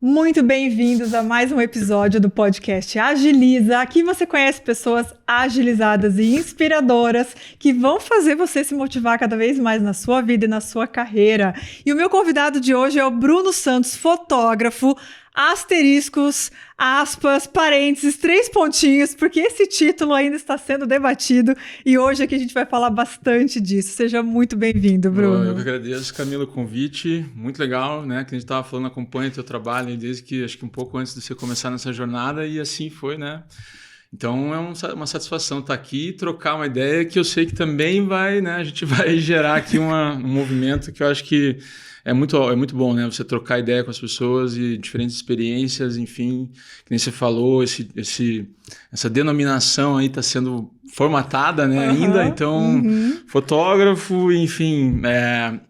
Muito bem-vindos a mais um episódio do podcast Agiliza. Aqui você conhece pessoas agilizadas e inspiradoras que vão fazer você se motivar cada vez mais na sua vida e na sua carreira. E o meu convidado de hoje é o Bruno Santos, fotógrafo, asteriscos, aspas, parênteses, 3 pontinhos, porque esse título ainda está sendo debatido e hoje aqui a gente vai falar bastante disso. Seja muito bem-vindo, Bruno. Eu que agradeço, Camila, o convite. Muito legal, né? Que a gente estava falando, acompanha o teu trabalho desde que, acho que um pouco antes de você começar nessa jornada e assim foi, né? Então é uma satisfação estar aqui e trocar uma ideia que eu sei que também vai, né? A gente vai gerar aqui um movimento que eu acho que é muito bom, né? Você trocar ideia com as pessoas e diferentes experiências, enfim, que nem você falou, essa denominação aí está sendo formatada, né? Ainda, então, fotógrafo, enfim,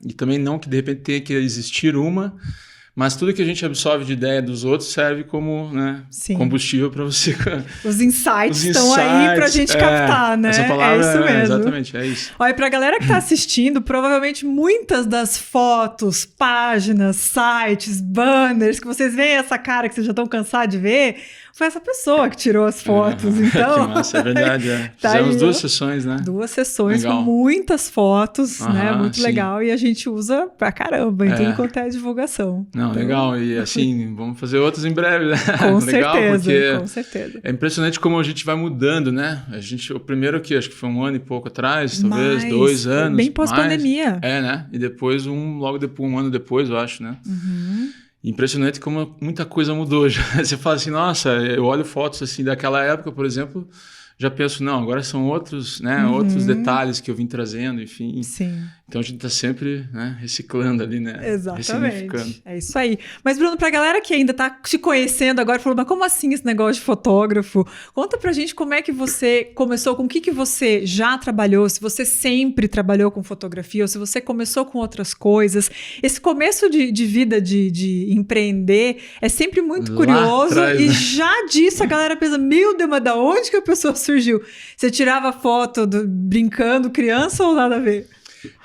e também não que de repente tenha que existir uma, mas tudo que a gente absorve de ideia dos outros serve como, né, combustível para você. Os insights estão aí para a gente captar, né? Essa palavra, é isso mesmo. Exatamente, é isso. Olha, para a galera que está assistindo, provavelmente muitas das fotos, páginas, sites, banners, que vocês veem essa cara que vocês já estão cansados de ver, foi essa pessoa que tirou as fotos. Então, que massa, é verdade. Tá fizemos aí, 2 sessões, né? 2 sessões com muitas fotos, né? Muito legal. E a gente usa pra caramba em tudo quanto é divulgação. Não, então, legal. E assim, vamos fazer outros em breve, né? Com legal, certeza, porque com certeza. É impressionante como a gente vai mudando, né? O primeiro aqui, acho que foi 1 ano e pouco atrás, talvez 2 anos. Bem pós-pandemia. Né? E depois logo depois, 1 ano depois, eu acho, né? Impressionante como muita coisa mudou já. Você fala assim, nossa, eu olho fotos assim daquela época, por exemplo, já penso, não, agora são outros, né, outros detalhes que eu vim trazendo, enfim. Sim. Então a gente está sempre, né, reciclando ali, né? Exatamente. É isso aí. Mas, Bruno, pra galera que ainda tá te conhecendo agora, falou, mas como assim esse negócio de fotógrafo? Conta pra gente como é que você começou, com o que você já trabalhou, se você sempre trabalhou com fotografia, ou se você começou com outras coisas. Esse começo de vida de empreender é sempre muito curioso. Atrás, e né? já disso a galera pensa, meu Deus, mas da onde que a pessoa surgiu? Você tirava foto brincando, criança ou nada a ver?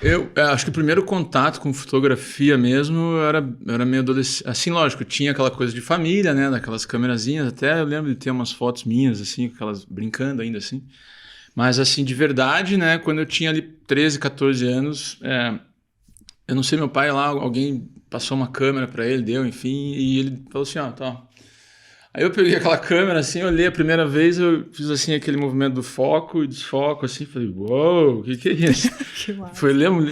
Eu acho que o primeiro contato com fotografia mesmo eu era meio adolescente. Assim, lógico, tinha aquela coisa de família, né? Daquelas câmerazinhas. Até eu lembro de ter umas fotos minhas, assim, aquelas brincando ainda, assim. Mas, assim, de verdade, né? Quando eu tinha ali 13, 14 anos, eu não sei, meu pai lá, alguém passou uma câmera pra ele, deu, enfim, e ele falou assim, tá. Aí eu peguei aquela câmera, assim, olhei a primeira vez, eu fiz, assim, aquele movimento do foco e desfoco, assim, falei, uou, o que é isso? Que massa.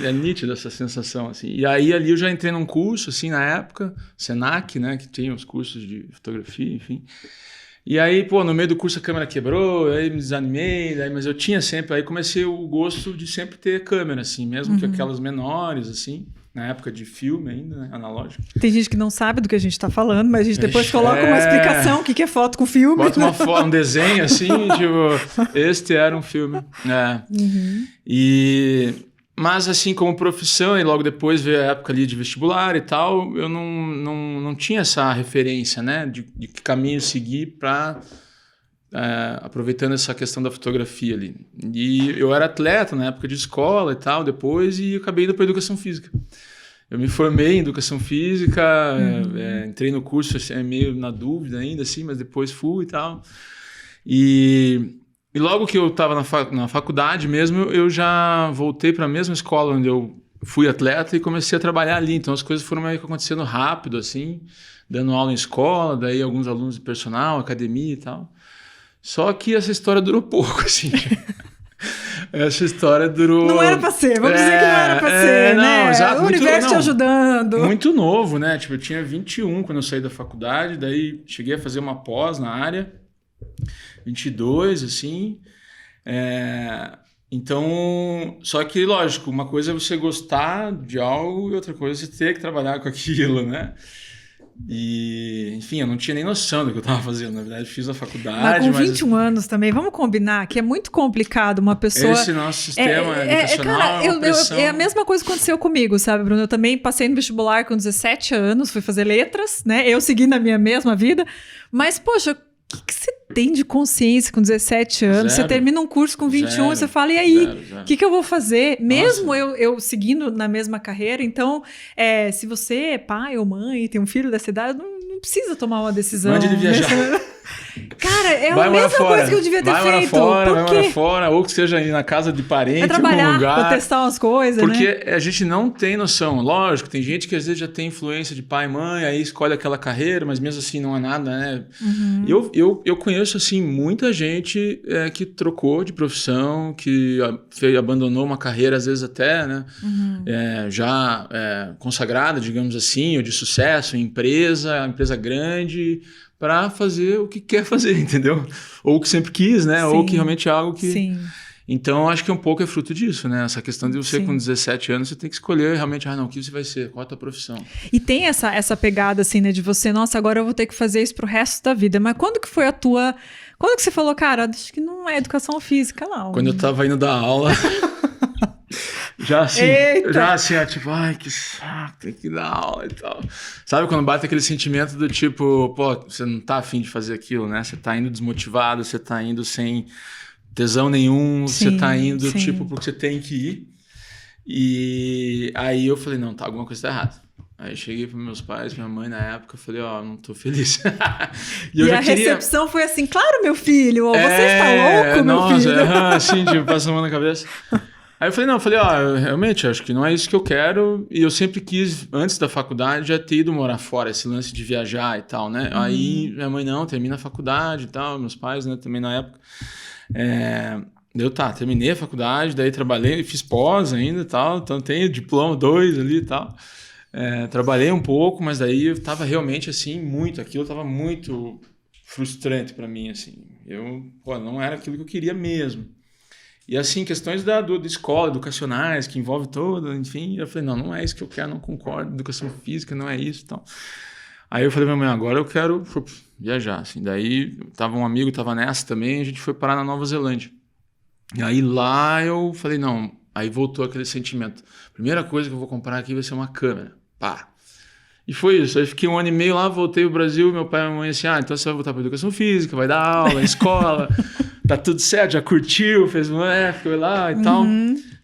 É nítido essa sensação, assim. E aí, ali eu já entrei num curso, assim, na época, Senac, né, que tem os cursos de fotografia, enfim. E aí, no meio do curso a câmera quebrou, aí me desanimei, mas eu tinha sempre, aí comecei o gosto de sempre ter câmera, assim, mesmo que aquelas menores, assim. Na época de filme ainda, né? Analógico. Tem gente que não sabe do que a gente está falando, mas a gente depois coloca uma explicação, o que é foto com filme. Bota um desenho assim, tipo, este era um filme. Mas assim, como profissão, e logo depois veio a época ali de vestibular e tal, eu não tinha essa referência, né? De que caminho seguir para... aproveitando essa questão da fotografia ali. E eu era atleta na época de escola e tal, depois, e eu acabei indo para educação física. Eu me formei em educação física, entrei no curso assim, meio na dúvida ainda, assim, mas depois fui e tal. E logo que eu estava na faculdade mesmo, eu já voltei para a mesma escola onde eu fui atleta e comecei a trabalhar ali. Então as coisas foram meio que acontecendo rápido, assim, dando aula em escola, daí alguns alunos de personal, academia e tal. Só que essa história durou pouco, assim. Essa história durou... Não era pra ser, vamos dizer que não era pra ser, né? Exato, o universo te ajudando. Muito novo, né? Tipo, eu tinha 21 quando eu saí da faculdade, daí cheguei a fazer uma pós na área, 22, assim. Então, só que, lógico, uma coisa é você gostar de algo e outra coisa é você ter que trabalhar com aquilo, né? E, enfim, eu não tinha nem noção do que eu estava fazendo. Na verdade, fiz a faculdade. Mas com 21 anos também, vamos combinar que é muito complicado uma pessoa... Esse nosso sistema educacional cara, é a mesma coisa que aconteceu comigo, sabe, Bruno? Eu também passei no vestibular com 17 anos, fui fazer letras, né? Eu segui na minha mesma vida. Mas, poxa, o que você tem de consciência com 17 anos? Você termina um curso com 21 e você fala, e aí? O que eu vou fazer? Mesmo eu seguindo na mesma carreira. Então, se você é pai ou mãe e tem um filho dessa idade, não não precisa tomar uma decisão. Mande ele viajar. Cara, é a mesma coisa que eu devia ter feito. Vai morar fora, ou que seja ir na casa de parente, é trabalhar, em algum lugar. Pra testar umas coisas, porque né? a gente não tem noção. Lógico, tem gente que às vezes já tem influência de pai e mãe, aí escolhe aquela carreira, mas mesmo assim não é nada, né? Eu conheço, assim, muita gente que trocou de profissão, que abandonou uma carreira, às vezes até, né? Já consagrada, digamos assim, ou de sucesso em empresa grande, para fazer o que quer fazer, entendeu? Ou o que sempre quis, né? Sim. Ou que realmente é algo que... Sim. Então, acho que um pouco é fruto disso, né? Essa questão de você, com 17 anos, você tem que escolher realmente, o que você vai ser, qual é a tua profissão. E tem essa pegada, assim, né? De você, nossa, agora eu vou ter que fazer isso pro resto da vida. Mas quando que foi a tua... Quando que você falou, cara, acho que não é educação física, não. Quando eu tava indo dar aula... Já assim, tipo, ai, que saco, tem que dar aula e tal. Sabe quando bate aquele sentimento do tipo, pô, você não tá afim de fazer aquilo, né? Você tá indo desmotivado, você tá indo sem tesão nenhum, você tá indo, tipo, porque você tem que ir. E aí eu falei, não, tá, alguma coisa tá errada. Aí cheguei para meus pais, minha mãe na época, falei, não tô feliz. e a recepção foi assim, claro, meu filho, você está louco, meu filho? Assim, tipo, passa a mão na cabeça. Aí eu falei, realmente, acho que não é isso que eu quero. E eu sempre quis, antes da faculdade, já ter ido morar fora, esse lance de viajar e tal, né? Aí minha mãe, não, termina a faculdade e tal, meus pais, né, também na época. Terminei a faculdade, daí trabalhei, fiz pós ainda e tal, então tenho diploma 2 ali e tal. Trabalhei um pouco, mas daí eu tava realmente, assim, aquilo tava muito frustrante para mim, assim. Não era aquilo que eu queria mesmo. E assim, questões da escola, educacionais, que envolve toda, enfim, eu falei, não é isso que eu quero, não concordo, educação física não é isso e tal. Aí eu falei pra minha mãe, agora eu quero viajar, assim. Daí, um amigo tava nessa também, a gente foi parar na Nova Zelândia. E aí lá eu falei, não, aí voltou aquele sentimento. Primeira coisa que eu vou comprar aqui vai ser uma câmera, pá. E foi isso, aí fiquei 1 ano e meio lá, voltei pro Brasil, meu pai e minha mãe assim, então você vai voltar pra educação física, vai dar aula, escola... Tá tudo certo, já curtiu, fez foi lá e tal.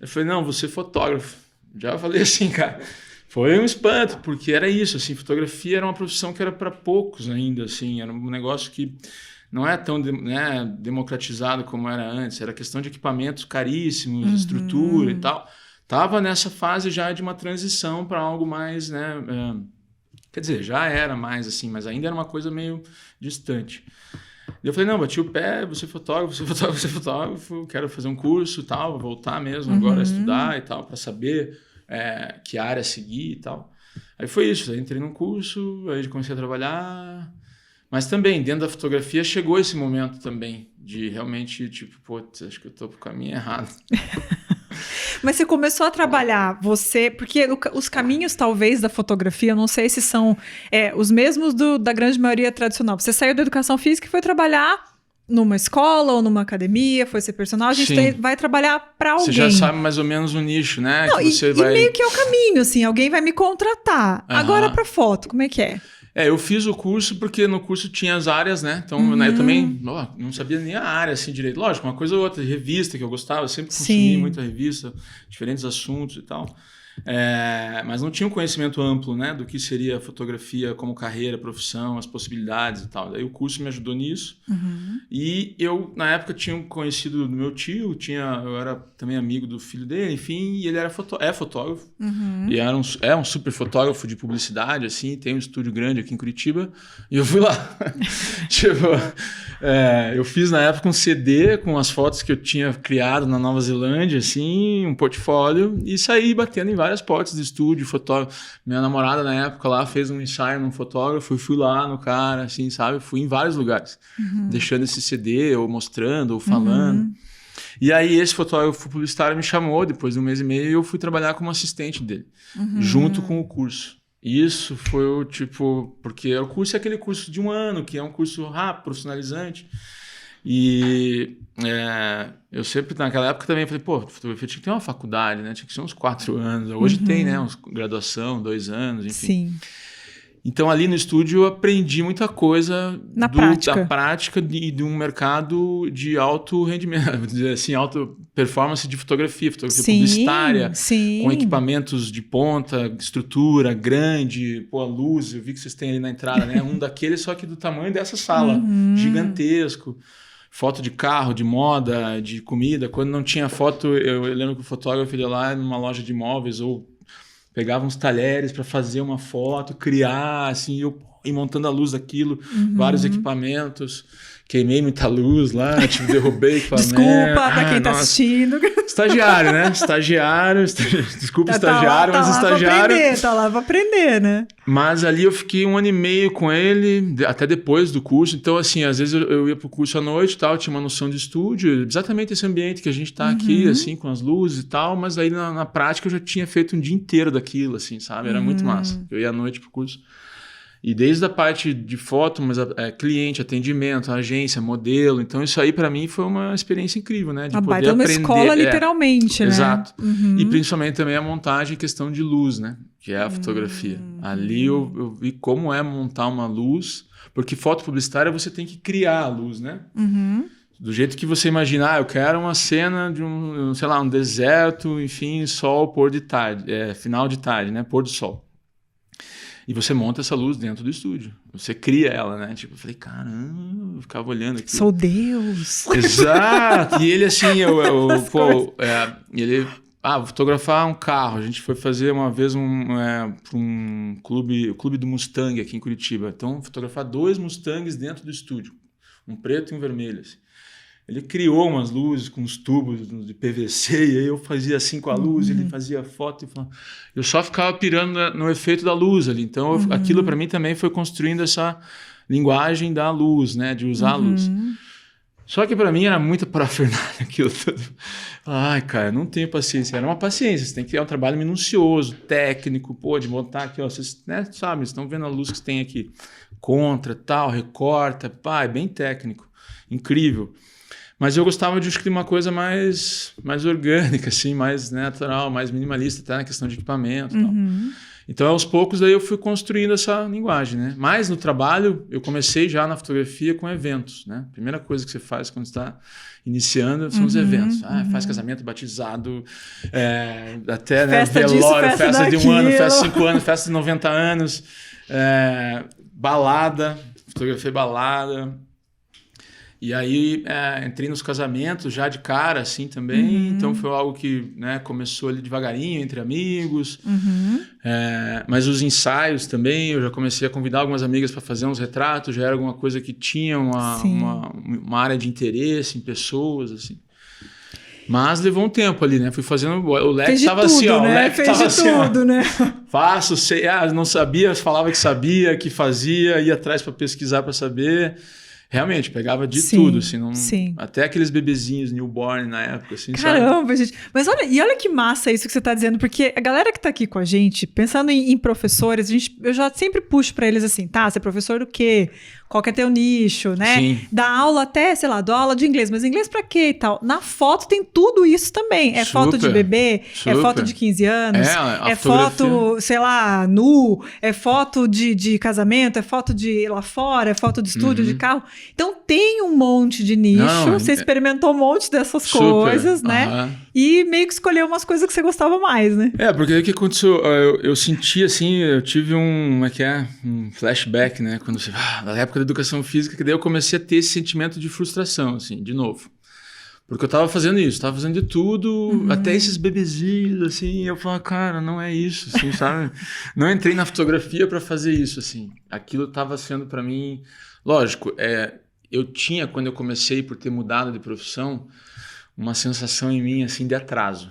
Eu falei, não, vou ser fotógrafo. Já falei assim, cara. Foi um espanto, porque era isso, assim, fotografia era uma profissão que era para poucos ainda, assim, era um negócio que não é tão democratizado como era antes, era questão de equipamentos caríssimos, estrutura e tal. Tava nessa fase já de uma transição para algo mais, né? Quer dizer, já era mais assim, mas ainda era uma coisa meio distante. E eu falei, não, bati o pé, você fotógrafo, quero fazer um curso e tal, vou voltar mesmo agora a estudar e tal, para saber que área seguir e tal. Aí foi isso, aí entrei num curso, aí comecei a trabalhar, mas também dentro da fotografia chegou esse momento também de realmente, tipo, acho que eu tô pro caminho errado. Mas você começou a trabalhar, porque os caminhos talvez da fotografia, eu não sei se são os mesmos da grande maioria tradicional. Você saiu da educação física e foi trabalhar numa escola ou numa academia, foi ser personal, a gente vai trabalhar para alguém. Você já sabe mais ou menos o nicho, né? Não, e meio que é o caminho, assim, alguém vai me contratar. Agora para foto, como é que é? Eu fiz o curso porque no curso tinha as áreas, né? Então, né, eu também não sabia nem a área assim direito. Lógico, uma coisa ou outra, revista que eu gostava, eu sempre consumi muita revista, diferentes assuntos e tal. Mas não tinha um conhecimento amplo, né, do que seria fotografia como carreira, profissão, as possibilidades e tal. Daí o curso me ajudou nisso. E eu, na época, tinha conhecido do meu tio, eu era também amigo do filho dele, enfim, e ele é fotógrafo. E é um super fotógrafo de publicidade, assim, tem um estúdio grande aqui em Curitiba, e eu fui lá. Eu fiz na época um CD com as fotos que eu tinha criado na Nova Zelândia, assim, um portfólio, e saí batendo em várias portas de estúdio, fotógrafo. Minha namorada na época lá fez um ensaio num fotógrafo, e fui lá no cara, assim, sabe? Fui em vários lugares, deixando esse CD, ou mostrando, ou falando. E aí esse fotógrafo publicitário me chamou, depois de 1 mês e meio, e eu fui trabalhar como assistente dele, junto com o curso. Isso foi o tipo... Porque o curso é aquele curso de 1 ano, que é um curso rápido, profissionalizante. E eu sempre, naquela época, também falei, fotografia tinha que ter uma faculdade, né? Tinha que ser uns 4 anos. Hoje tem, né? Graduação, 2 anos, enfim. Sim. Então, ali no estúdio, eu aprendi muita coisa da prática de um mercado de alto rendimento, vou dizer assim, alta performance de fotografia publicitária, com equipamentos de ponta, estrutura grande, a luz, eu vi que vocês têm ali na entrada, né? Um daqueles, só que do tamanho dessa sala, gigantesco. Foto de carro, de moda, de comida. Quando não tinha foto, eu lembro que o fotógrafo ia lá numa loja de imóveis ou pegava uns talheres para fazer uma foto, criar, assim, eu ir montando a luz daquilo, vários equipamentos. Queimei muita luz lá, derrubei equipamento. Desculpa para quem está assistindo. Estagiário, né? Desculpa, estagiário, mas estagiário. Tá lá para aprender, né? Mas ali eu fiquei 1 ano e meio com ele, até depois do curso. Então, assim, às vezes eu ia pro curso à noite e tal, tinha uma noção de estúdio, exatamente esse ambiente que a gente tá aqui, assim, com as luzes e tal, mas aí na prática eu já tinha feito um dia inteiro daquilo, assim, sabe? Era muito massa. Eu ia à noite pro curso. E desde a parte de foto, mas cliente, atendimento, agência, modelo. Então, isso aí para mim foi uma experiência incrível, né? De poder aprender. Uma escola, literalmente, né? Exato. E principalmente também a montagem em questão de luz, né? Que é a fotografia. Ali eu vi como é montar uma luz, porque foto publicitária você tem que criar a luz, né? Do jeito que você imaginar, eu quero uma cena de um deserto, enfim, sol, pôr de tarde, final de tarde, né? Pôr do sol. E você monta essa luz dentro do estúdio. Você cria ela, né? Tipo, eu falei, caramba, eu ficava olhando aqui. Sou Deus! Exato! E ele assim, ele... vou fotografar um carro. A gente foi fazer uma vez um clube, o Clube do Mustang aqui em Curitiba. Então, fotografar 2 Mustangs dentro do estúdio. Um preto e um vermelho, assim. Ele criou umas luzes com uns tubos de PVC e aí eu fazia assim com a luz, ele fazia foto. Eu só ficava pirando no efeito da luz ali. Então, aquilo para mim também foi construindo essa linguagem da luz, né? De usar a luz. Só que para mim era muita parafernália aquilo tudo. Ai, cara, não tenho paciência. Era uma paciência, você tem que ter um trabalho minucioso, técnico, de montar aqui, ó, vocês, né, sabem, estão vendo a luz que tem aqui. Contra, tal, recorta, é bem técnico, incrível. Mas eu gostava de uma coisa mais orgânica, assim, mais natural, mais minimalista, até na questão de equipamento e tal. Então, aos poucos, aí eu fui construindo essa linguagem, né? Mas no trabalho, eu comecei já na fotografia com eventos, né? A primeira coisa que você faz quando está iniciando são os eventos. Faz casamento, batizado, até festa velório, disso, festa de 1 ano, daquilo. festa de 5 anos, festa de 90 anos, balada, fotografia balada. E aí entrei nos casamentos já de cara, assim, também. Então foi algo que, né, começou ali devagarinho, entre amigos. Mas os ensaios também, eu já comecei a convidar algumas amigas para fazer uns retratos. Já era alguma coisa que tinha uma área de interesse em pessoas, assim. Mas levou um tempo ali, né? Fui fazendo... O leque estava assim, ó. Né? O leque estava assim, tudo, né? Faço, sei... não sabia, falava que sabia, que fazia, ia atrás para pesquisar para saber... Realmente, pegava de tudo, assim, até aqueles bebezinhos newborn na época, assim, Caramba, sabe? gente. Mas olha que massa isso que você está dizendo, porque a galera que está aqui com a gente, pensando em professores, eu já sempre puxo para eles assim, tá, você é professor do quê? Qual que é teu nicho, né? Sim. Dá aula até, sei lá, dou aula de inglês, mas inglês pra quê e tal? Na foto tem tudo isso também. É foto de bebê, é foto de 15 anos, é foto, sei lá, nu, é foto de casamento, é foto de lá fora, é foto de estúdio, de carro. Então tem um monte de nicho, você experimentou um monte dessas coisas, né? E meio que escolheu umas coisas que você gostava mais, né? Porque o que aconteceu? Eu senti assim, eu tive um flashback, né? Quando você... na época da educação física, que daí eu comecei a ter esse sentimento de frustração, assim, de novo. Porque eu tava fazendo isso, tava fazendo de tudo, até esses bebezinhos, assim, e eu falava, cara, não é isso, assim, sabe? Não entrei na fotografia para fazer isso, assim. Aquilo tava sendo para mim... Lógico, eu tinha, quando eu comecei, por ter mudado de profissão, uma sensação em mim, assim, de atraso.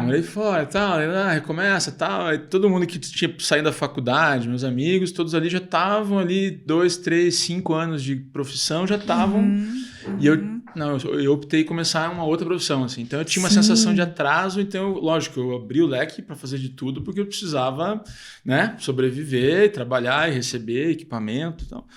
Morei fora, tal, recomeça, tal. Aí todo mundo que tinha saído da faculdade, meus amigos, todos ali já estavam ali 2, 3, 5 anos de profissão, já estavam. E eu optei em começar uma outra profissão, assim. Então eu tinha uma sensação de atraso, então, lógico, eu abri o leque para fazer de tudo, porque eu precisava, né, sobreviver, trabalhar e receber equipamento e tal.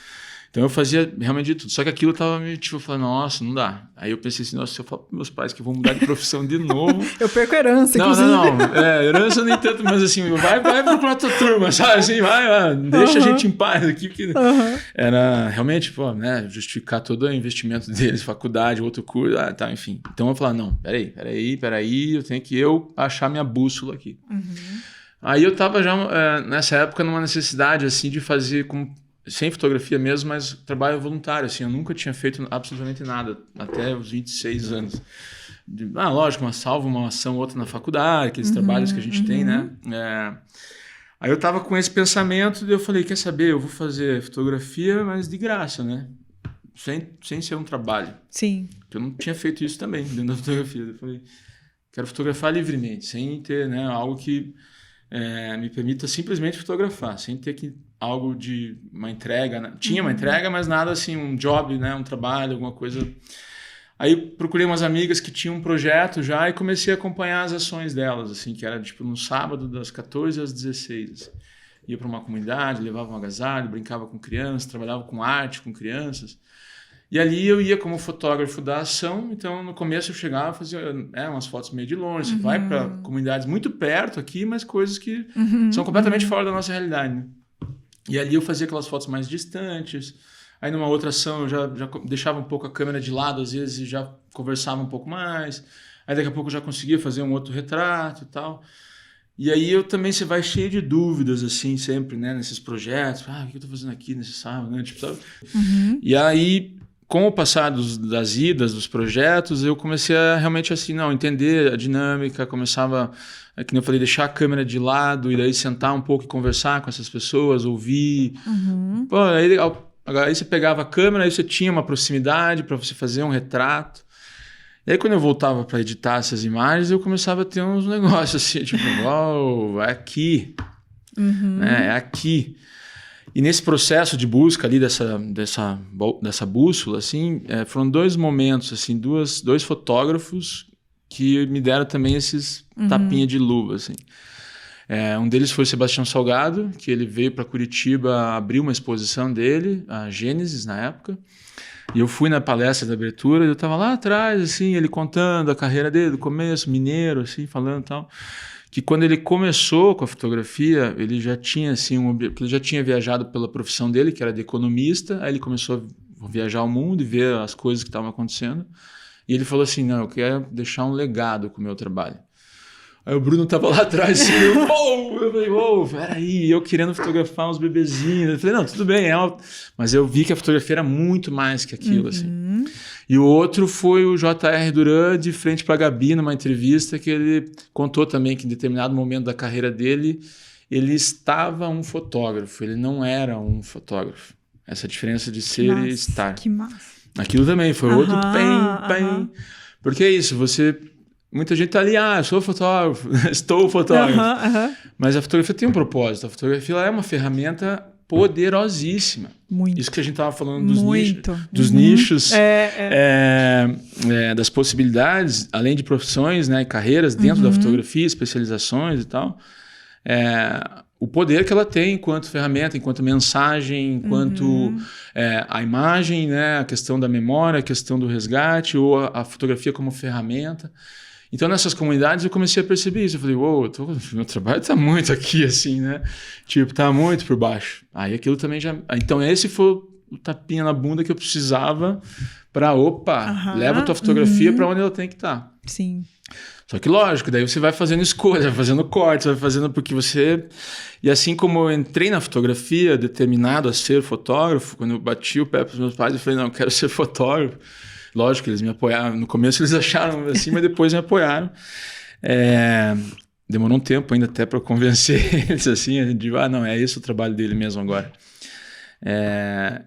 Então eu fazia realmente de tudo. Só que aquilo tava meio tipo, eu falei, nossa, não dá. Aí eu pensei assim, nossa, se eu falar pros meus pais que eu vou mudar de profissão de novo... Eu perco a herança, não, inclusive. Não. Herança nem tanto, mas assim, vai procurar tua turma, sabe? Assim, vai, deixa a gente em paz aqui. Porque era realmente, pô, né, justificar todo o investimento deles, faculdade, outro curso, tá, enfim. Então eu falei, não, peraí, eu tenho que achar minha bússola aqui. Aí eu tava já, nessa época, numa necessidade, assim, de fazer sem fotografia mesmo, mas trabalho voluntário, assim, eu nunca tinha feito absolutamente nada, até os 26 anos. Lógico, uma ação, outra na faculdade, aqueles trabalhos que a gente tem, né? Aí eu tava com esse pensamento e eu falei, quer saber, eu vou fazer fotografia, mas de graça, né? Sem ser um trabalho. Sim. Eu não tinha feito isso também, dentro da fotografia. Eu falei, quero fotografar livremente, sem ter, né, algo que me permita simplesmente fotografar, sem ter algo de uma entrega, né? Tinha uma entrega, mas nada assim, um job, né? Um trabalho, alguma coisa. Aí procurei umas amigas que tinham um projeto já e comecei a acompanhar as ações delas, assim, que era tipo no sábado das 14 às 16. Assim. Ia para uma comunidade, levava um agasalho, brincava com crianças, trabalhava com arte com crianças. E ali eu ia como fotógrafo da ação, então no começo eu chegava e fazia umas fotos meio de longe, você vai para comunidades muito perto aqui, mas coisas que são completamente fora da nossa realidade, né? E ali eu fazia aquelas fotos mais distantes, aí numa outra ação eu já deixava um pouco a câmera de lado às vezes e já conversava um pouco mais, aí daqui a pouco eu já conseguia fazer um outro retrato e tal. E aí você vai cheio de dúvidas, assim, sempre, né, nesses projetos, o que eu tô fazendo aqui nesse sábado, né, tipo, sabe? E aí, com o passar das idas, dos projetos, eu comecei a realmente, assim, entender a dinâmica, começava, que nem eu falei, deixar a câmera de lado e daí sentar um pouco e conversar com essas pessoas, ouvir. Pô, aí você pegava a câmera, aí você tinha uma proximidade para você fazer um retrato. E aí, quando eu voltava para editar essas imagens, eu começava a ter uns negócios assim, tipo, uau, é aqui, né? É aqui. E nesse processo de busca ali dessa bússola, assim, foram dois momentos, assim, dois fotógrafos que me deram também esses tapinha de luva, assim. Um deles foi o Sebastião Salgado, que ele veio para Curitiba abrir uma exposição dele, a Gênesis, na época. E eu fui na palestra da abertura, eu estava lá atrás, assim, ele contando a carreira dele, do começo, mineiro, assim, falando e tal. Que quando ele começou com a fotografia, ele já tinha, assim, ele já tinha viajado pela profissão dele, que era de economista, aí ele começou a viajar o mundo e ver as coisas que estavam acontecendo. E ele falou assim, não, eu quero deixar um legado com o meu trabalho. Aí o Bruno tava lá atrás, assim, eu falei, peraí, eu querendo fotografar uns bebezinhos. Eu falei, não, tudo bem, mas eu vi que a fotografia era muito mais que aquilo, assim. E o outro foi o J.R. Duran, de frente para a Gabi, numa entrevista, que ele contou também que em determinado momento da carreira dele, ele estava um fotógrafo, ele não era um fotógrafo. Essa diferença de ser e estar. Que massa. Aquilo também foi outro bem. Porque é isso, muita gente tá ali, eu sou fotógrafo, estou fotógrafo. Mas a fotografia tem um propósito. A fotografia é uma ferramenta poderosíssima. Muito. Isso que a gente estava falando dos nichos, das possibilidades, além de profissões, né, e carreiras dentro da fotografia, especializações e tal. O poder que ela tem enquanto ferramenta, enquanto mensagem, enquanto a imagem, né, a questão da memória, a questão do resgate, ou a fotografia como ferramenta. Então, nessas comunidades, eu comecei a perceber isso. Eu falei, meu trabalho está muito aqui, assim, né? Tipo, está muito por baixo. Aí aquilo também já... Então, esse foi o tapinha na bunda que eu precisava para, leva a tua fotografia para onde ela tem que estar. Sim. Só que, lógico, daí você vai fazendo escolha, vai fazendo cortes, vai fazendo porque você... E assim como eu entrei na fotografia, determinado a ser fotógrafo, quando eu bati o pé para os meus pais, eu falei, não, eu quero ser fotógrafo. Lógico que eles me apoiaram. No começo eles acharam assim, mas depois me apoiaram. Demorou um tempo ainda até para convencer eles assim, de não, é esse o trabalho dele mesmo agora.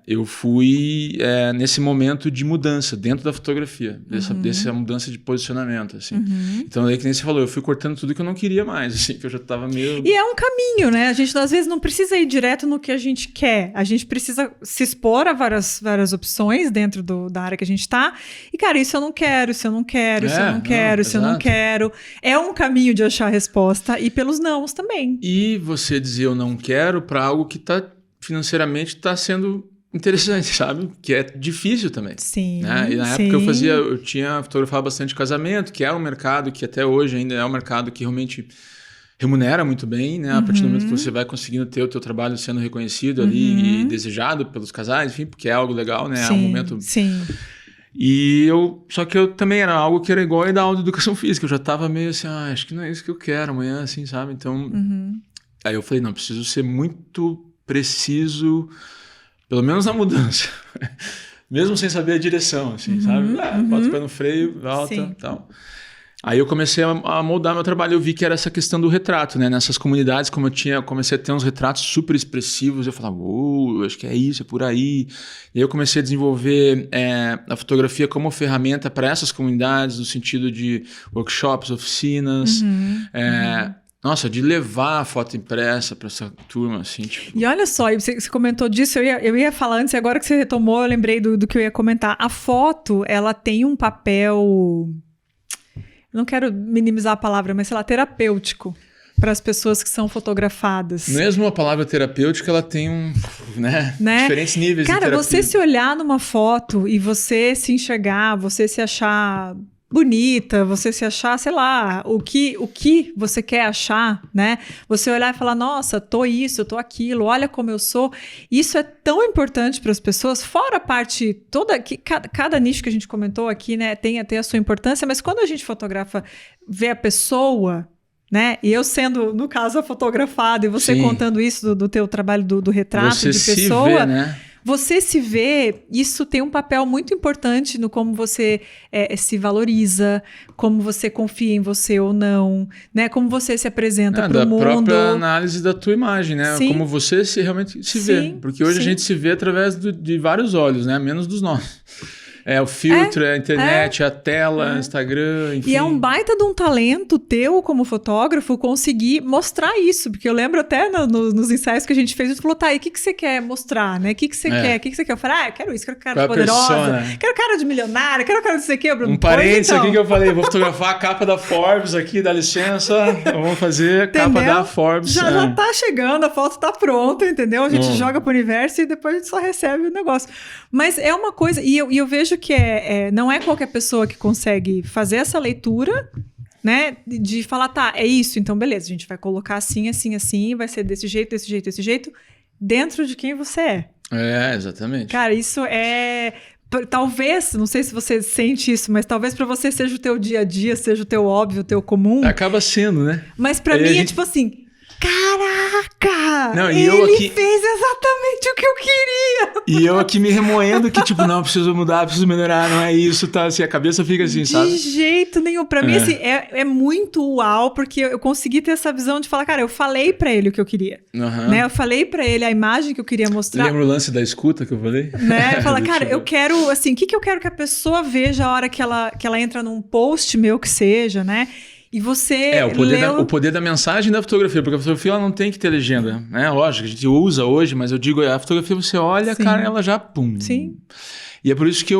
Eu fui nesse momento de mudança dentro da fotografia, dessa mudança de posicionamento, assim. Então, daí que nem você falou, eu fui cortando tudo que eu não queria mais, assim, que eu já estava meio... E é um caminho, né? A gente, às vezes, não precisa ir direto no que a gente quer. A gente precisa se expor a várias opções dentro da área que a gente está. E, cara, isso eu não quero, isso eu não quero, isso eu não quero, isso eu não quero. É um caminho de achar a resposta e pelos nãos também. E você dizer eu não quero para algo que financeiramente está sendo interessante, sabe? Que é difícil também. Sim, né? E na época eu tinha fotografado bastante casamento, que é um mercado que até hoje ainda é um mercado que realmente remunera muito bem, né? A partir do momento que você vai conseguindo ter o teu trabalho sendo reconhecido ali e desejado pelos casais, enfim, porque é algo legal, né? É um momento... Sim. Só que eu também era algo que era igual a dar aula de educação física, eu já tava meio assim, acho que não é isso que eu quero amanhã, assim, sabe? Então, aí eu falei, não, preciso ser muito preciso, pelo menos na mudança, mesmo sem saber a direção, assim, sabe? Bota o pé no freio, volta e tal. Aí eu comecei a moldar meu trabalho, eu vi que era essa questão do retrato, né? Nessas comunidades, como comecei a ter uns retratos super expressivos, eu falava, acho que é isso, é por aí. E aí eu comecei a desenvolver a fotografia como ferramenta para essas comunidades, no sentido de workshops, oficinas, nossa, de levar a foto impressa para essa turma, assim, tipo... E olha só, você comentou disso, eu ia falar antes, e agora que você retomou, eu lembrei do que eu ia comentar. A foto, ela tem um papel... Não quero minimizar a palavra, mas sei lá, terapêutico para as pessoas que são fotografadas. Mesmo a palavra terapêutica, ela tem diferentes níveis de terapia. Cara, você se olhar numa foto e você se enxergar, você se achar bonita, você se achar, sei lá, o que você quer achar, né? Você olhar e falar, nossa, tô isso, tô aquilo, olha como eu sou. Isso é tão importante para as pessoas, fora a parte toda, que cada nicho que a gente comentou aqui, né, tem até a sua importância, mas quando a gente fotografa, vê a pessoa, né? E eu sendo, no caso, a fotografada, e você contando isso do teu trabalho do retrato você de pessoa... Se vê, né? Você se vê, isso tem um papel muito importante no como você se valoriza, como você confia em você ou não, né? Como você se apresenta para o mundo. Da própria análise da tua imagem, né? Sim. Como você realmente se vê. Porque hoje a gente se vê através de vários olhos, né? Menos dos nossos. É o filtro, é a internet, a tela, Instagram, enfim. E é um baita de um talento teu como fotógrafo conseguir mostrar isso, porque eu lembro até nos ensaios que a gente fez, você falou, tá, e o que você quer mostrar, né? O que você quer? O que você quer? Eu falei, eu quero isso, quero cara de poderosa, quero cara de milionária, quero cara de não sei o que, Bruno. Um parênteses aqui que eu falei, vou fotografar a capa da Forbes aqui, dá licença, vamos fazer a capa da Forbes. Já tá chegando, a foto tá pronta, entendeu? A gente joga pro universo e depois a gente só recebe o negócio. Mas é uma coisa, e eu vejo que não é qualquer pessoa que consegue fazer essa leitura, né? De falar, tá, é isso, então beleza, a gente vai colocar assim, assim, assim, vai ser desse jeito, desse jeito, desse jeito, dentro de quem você é. É, exatamente. Cara, isso é... Talvez, não sei se você sente isso, mas talvez pra você seja o teu dia a dia, seja o teu óbvio, o teu comum. Acaba sendo, né? Mas pra mim é tipo assim... Caraca! Não, ele fez exatamente o que eu queria! E eu aqui me remoendo que, tipo, não, preciso mudar, preciso melhorar, não é isso, tá? Assim, a cabeça fica assim, sabe? De jeito nenhum. Pra mim, assim, é muito uau, porque eu consegui ter essa visão de falar, cara, eu falei pra ele o que eu queria. Né? Eu falei pra ele a imagem que eu queria mostrar. Lembra o lance da escuta que eu falei? Né? Fala, cara, eu quero, assim, o que eu quero que a pessoa veja a hora que ela entra num post meu que seja, né? E você o poder da mensagem da fotografia, porque a fotografia ela não tem que ter legenda, né? Lógico, a gente usa hoje, mas eu digo, a fotografia você olha, cara, ela já pum. Sim. E é por isso que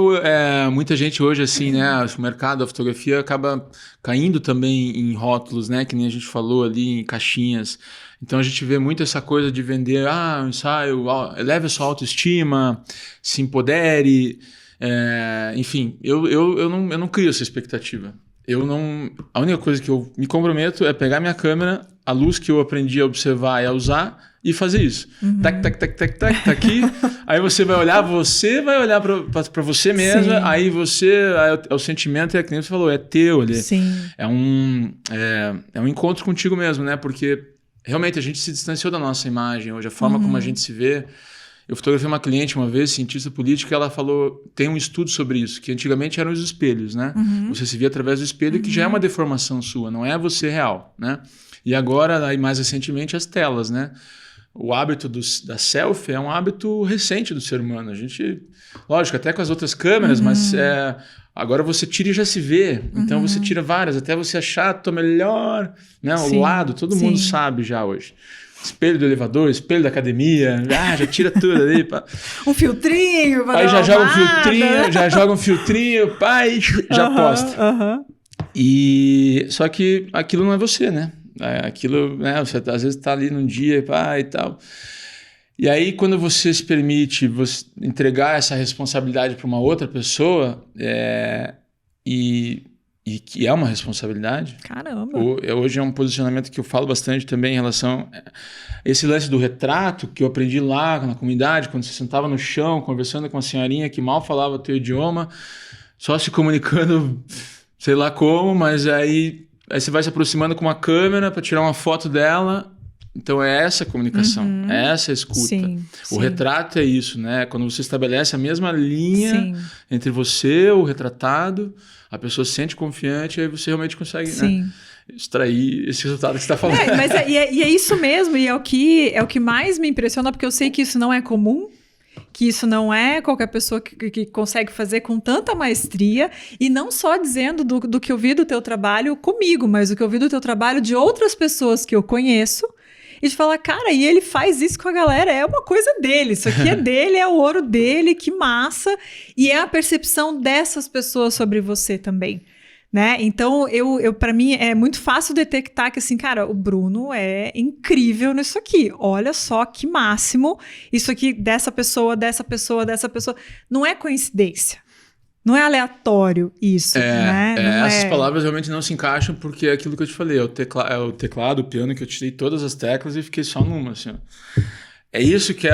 muita gente hoje, assim, né? O mercado da fotografia acaba caindo também em rótulos, né? Que nem a gente falou ali, em caixinhas. Então a gente vê muito essa coisa de vender, um ensaio, eleve a sua autoestima, se empodere. Enfim, eu não crio essa expectativa. A única coisa que eu me comprometo é pegar minha câmera, a luz que eu aprendi a observar e a usar e fazer isso. Tac, tac, tac, tac, tac, tá aqui. Aí você vai olhar para você mesma, Sim. aí o sentimento que nem você falou, é teu ali. Sim. É um encontro contigo mesmo, né? Porque realmente a gente se distanciou da nossa imagem hoje, a forma como a gente se vê. Eu fotografei uma cliente uma vez, cientista política, ela falou, tem um estudo sobre isso, que antigamente eram os espelhos, né? Você se via através do espelho, que já é uma deformação sua, não é você real, né? E agora, aí mais recentemente, as telas, né? O hábito da selfie é um hábito recente do ser humano. A gente, lógico, até com as outras câmeras, mas agora você tira e já se vê. Então você tira várias, até você achar a tua melhor, né? O lado, todo mundo sabe já hoje. Espelho do elevador, espelho da academia, já tira tudo ali. Pá. Um filtrinho. Aí já joga um filtrinho, pai, já posta. E só que aquilo não é você, né? Aquilo, né? Você às vezes tá ali num dia, pá, e tal. E aí, quando você se permite entregar essa responsabilidade para uma outra pessoa, e que é uma responsabilidade. Caramba! Hoje é um posicionamento que eu falo bastante também em relação a esse lance do retrato que eu aprendi lá na comunidade, quando você sentava no chão, conversando com uma senhorinha que mal falava o teu idioma, só se comunicando, sei lá como, mas aí você vai se aproximando com uma câmera para tirar uma foto dela. Então é essa comunicação, é essa escuta. Sim, o retrato é isso, né? Quando você estabelece a mesma linha entre você, o retratado, a pessoa se sente confiante, aí você realmente consegue, né, extrair esse resultado que você está falando. E é isso mesmo, e é o que mais me impressiona, porque eu sei que isso não é comum, que isso não é qualquer pessoa que consegue fazer com tanta maestria, e não só dizendo do que eu vi do teu trabalho comigo, mas do que eu vi do teu trabalho de outras pessoas que eu conheço, e de falar, cara, e ele faz isso com a galera, é uma coisa dele, isso aqui é dele, é o ouro dele, que massa, e é a percepção dessas pessoas sobre você também, né? Então, para mim, é muito fácil detectar que, assim, cara, o Bruno é incrível nisso aqui, olha só que máximo, isso aqui dessa pessoa, não é coincidência. Não é aleatório isso, né? Essas palavras realmente não se encaixam porque é aquilo que eu te falei, é o teclado, o piano, que eu tirei todas as teclas e fiquei só numa, assim, ó. É isso que